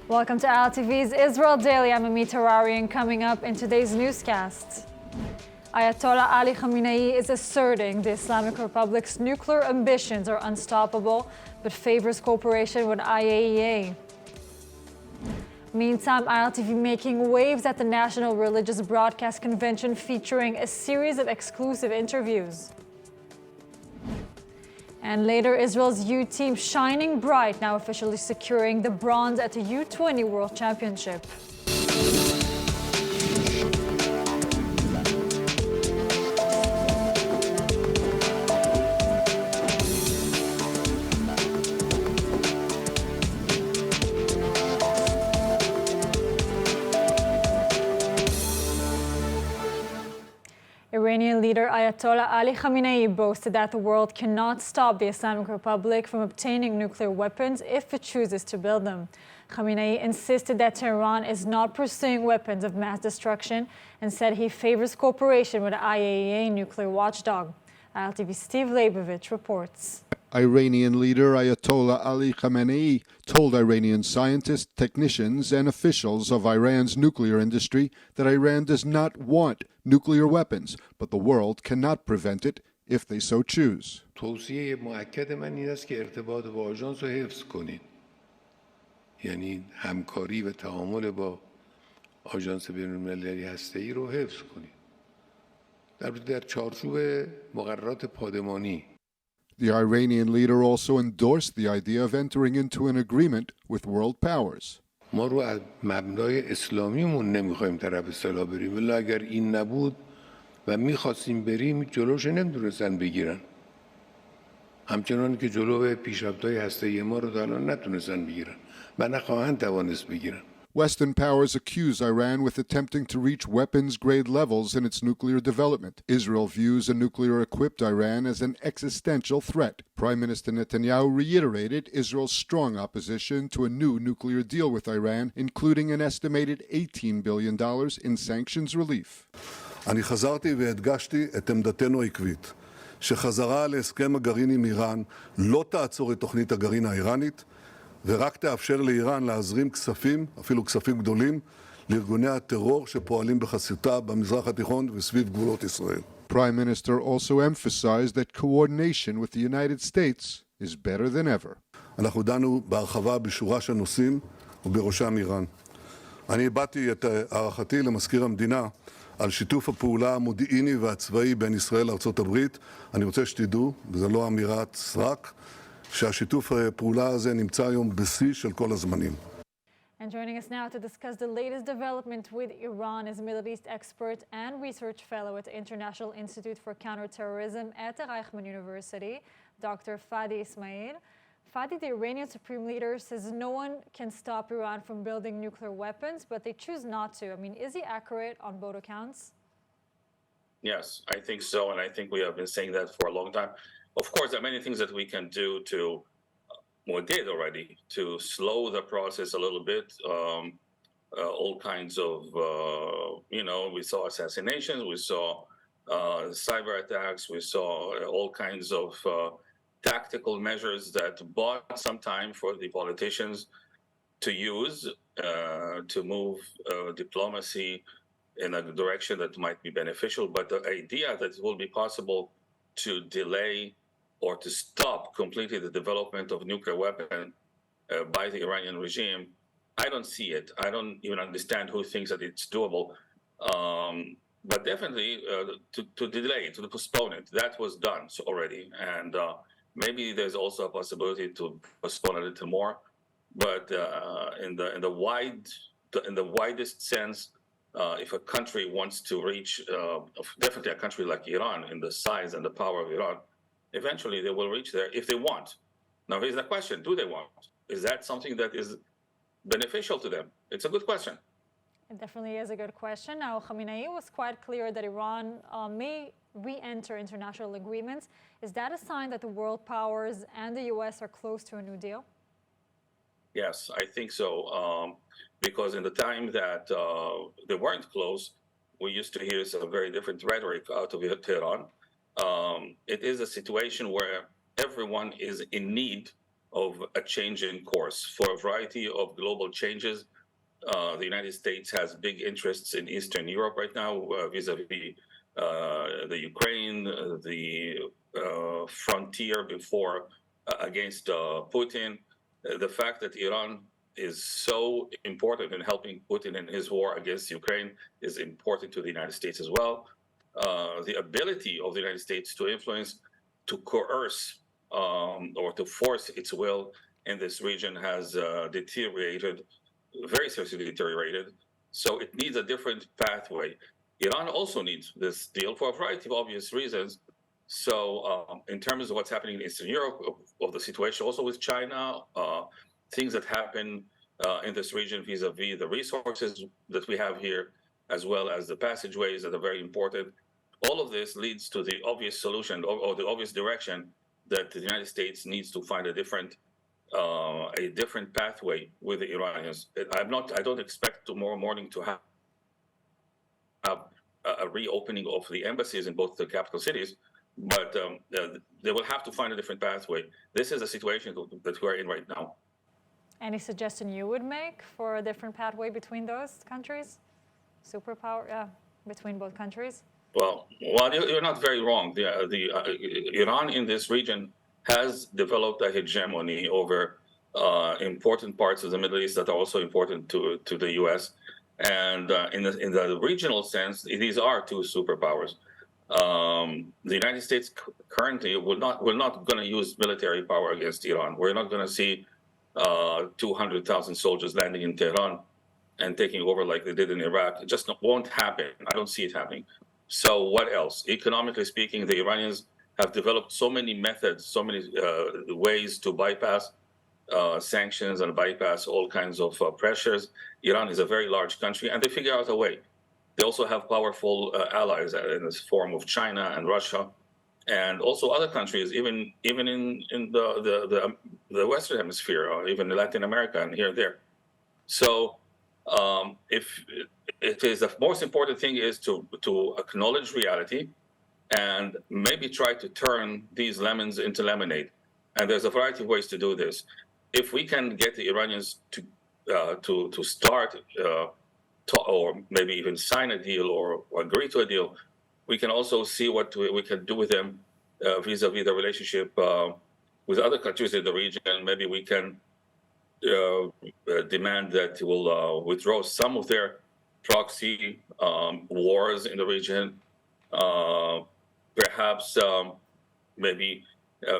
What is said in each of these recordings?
Welcome to ILTV's Israel Daily. I'm Amit Harari, and coming up in today's newscast, Ayatollah Ali Khamenei is asserting the Islamic Republic's nuclear ambitions are unstoppable, but favors cooperation with IAEA. Meantime, ILTV making waves at the National Religious Broadcast Convention, featuring a series of exclusive interviews. And later, Israel's U team shining bright, now officially securing the bronze at the U20 World Championship. Iranian leader Ayatollah Ali Khamenei boasted that the world cannot stop the Islamic Republic from obtaining nuclear weapons if it chooses to build them. Khamenei insisted that Tehran is not pursuing weapons of mass destruction and said he favors cooperation with the IAEA nuclear watchdog. ILTV's Steve Leibovich reports. Iranian leader Ayatollah Ali Khamenei told Iranian scientists, technicians, and officials of Iran's nuclear industry that Iran does not want nuclear weapons, but the world cannot prevent it if they so choose. توصیه مؤکد من این است که ارتباط با آژانس رو حفظ کنید. یعنی همکاری و تعامل با آژانس بین‌المللی هسته‌ای رو حفظ کنید. در چارچوب مقررات پادمانی. The Iranian leader also endorsed the idea of entering into an agreement with world powers. ما رو از مبنای اسلامیمون نمیخوایم طرف سلاح بریم، ولی اگر این نبود و میخواستیم بریم جلوش نمیتونستن بگیرن. همچنان که جلو پیشرفت‌های هسته‌ای ما رو تا الان نتونستن بگیرن و نخواهند توانست بگیرن. Western powers accuse Iran with attempting to reach weapons-grade levels in its nuclear development. Israel views a nuclear-equipped Iran as an existential threat. Prime Minister Netanyahu reiterated Israel's strong opposition to a new nuclear deal with Iran, including an estimated $18 billion in sanctions relief. אני חזרתי והדגשתי את עמדתנו העקבית, שחזרה להסכם הגרעין עם איראן לא תעצור את תוכנית הגרעין האיראנית, ורק תאפשר לאיראן להזרים כספים, אפילו כספים גדולים, לארגוני הטרור שפועלים בחסותה במזרח התיכון וסביב גבולות ישראל. Prime Minister also emphasized that coordination with the United States is better than ever. אנחנו דנו בהרחבה בשורה של נושאים, ובראשם איראן. אני הבעתי את הערכתי למזכיר המדינה על שיתוף הפעולה המודיעיני והצבאי בין ישראל לארצות הברית. אני רוצה שתדעו, וזו לא אמירת סרק, שהשיתוף הפעולה הזה נמצא היום בשיא של כל הזמנים. And joining us now to discuss the latest development with Iran is Middle East expert and research fellow at the International Institute for Counterterrorism at the Reichman University, Dr. Fadi Ismail. Fadi, the Iranian supreme leader, says no one can stop Iran from building nuclear weapons, but they choose not to. I mean, is he accurate on both accounts? Yes, I think so, and I think we have been saying that for a long time. Of course, there are many things that we can do to, or did already, to slow the process a little bit. All kinds of, we saw assassinations, we saw cyber attacks, we saw all kinds of tactical measures that bought some time for the politicians to use to move diplomacy in a direction that might be beneficial. But the idea that it will be possible to delay or to stop completely the development of nuclear weapon by the Iranian regime, I don't see it. I don't even understand who thinks that it's doable. But definitely to delay, to postpone it, that was done already. And maybe there's also a possibility to postpone a little more. But in the widest sense, if a country wants to reach, definitely a country like Iran, in the size and the power of Iran, eventually they will reach there if they want. Now, here's the question: do they want? Is that something that is beneficial to them? It's a good question. It definitely is a good question. Now, Khamenei was quite clear that Iran may re-enter international agreements. Is that a sign that the world powers and the U.S. are close to a new deal? Yes, I think so. Because in the time that they weren't close, we used to hear some very different rhetoric out of Tehran. It is a situation where everyone is in need of a change in course. For a variety of global changes, the United States has big interests in Eastern Europe right now, vis-a-vis the Ukraine, the frontier before against Putin. The fact that Iran is so important in helping Putin in his war against Ukraine is important to the United States as well. The ability of the United States to influence, to coerce, or to force its will in this region has deteriorated, very seriously deteriorated. So it needs a different pathway. Iran also needs this deal for a variety of obvious reasons. So in terms of what's happening in Eastern Europe, of the situation also with China, things that happen in this region vis-a-vis the resources that we have here, as well as the passageways that are very important. All of this leads to the obvious solution or the obvious direction that the United States needs to find a different pathway with the Iranians. I don't expect tomorrow morning to have a reopening of the embassies in both the capital cities, but they will have to find a different pathway. This is a situation that we're in right now. Any suggestion you would make for a different pathway between those countries? Superpower, between both countries? Well, you're not very wrong. Iran in this region has developed a hegemony over important parts of the Middle East that are also important to the U.S. And in the regional sense, these are two superpowers. The United States currently we're not going to use military power against Iran. We're not going to see 200,000 soldiers landing in Tehran and taking over like they did in Iraq. It just won't happen. I don't see it happening. So what else? Economically speaking, the Iranians have developed so many methods, so many ways to bypass sanctions and bypass all kinds of pressures. Iran is a very large country, and they figure out a way. They also have powerful allies in the form of China and Russia, and also other countries, even in the Western Hemisphere, or even Latin America and here and there. So if it is the most important thing is to acknowledge reality and maybe try to turn these lemons into lemonade. And there's a variety of ways to do this. If we can get the Iranians to start or maybe even sign a deal or agree to a deal, we can also see what we can do with them vis-a-vis the relationship with other countries in the region. Maybe we can demand that will withdraw some of their proxy wars in the region, perhaps maybe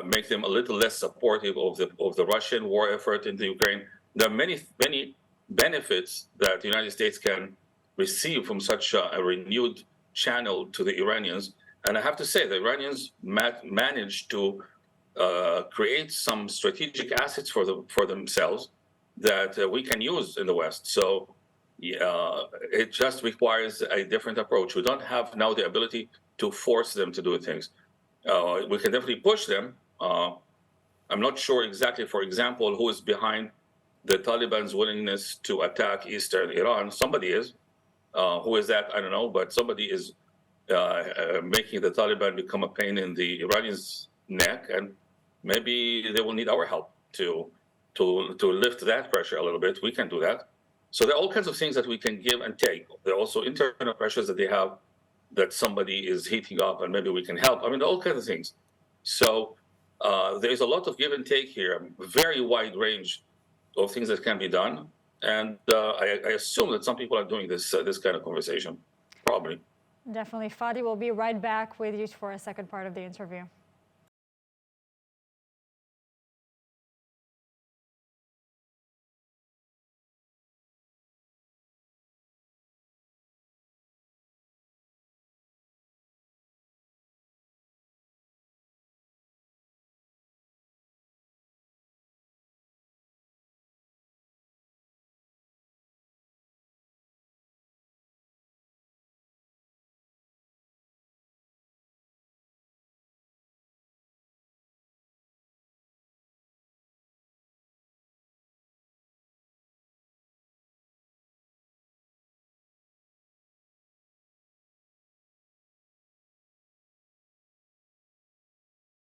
make them a little less supportive of the Russian war effort in the Ukraine. There are many benefits that the United States can receive from such a renewed channel to the Iranians. And I have to say, the Iranians managed to create some strategic assets for themselves that we can use in the West. So it just requires a different approach. We don't have now the ability to force them to do things. We can definitely push them. I'm not sure exactly, for example, who is behind the Taliban's willingness to attack eastern Iran. Somebody is. Who is that? I don't know, but somebody is making the Taliban become a pain in the Iranians' neck, and maybe they will need our help to lift that pressure a little bit. We can do that. So there are all kinds of things that we can give and take. There are also internal pressures that they have that somebody is heating up, and maybe we can help. I mean, all kinds of things. So there's a lot of give and take here, a very wide range of things that can be done. And I assume that some people are doing this kind of conversation, probably. Definitely. Fadi, we'll be right back with you for a second part of the interview.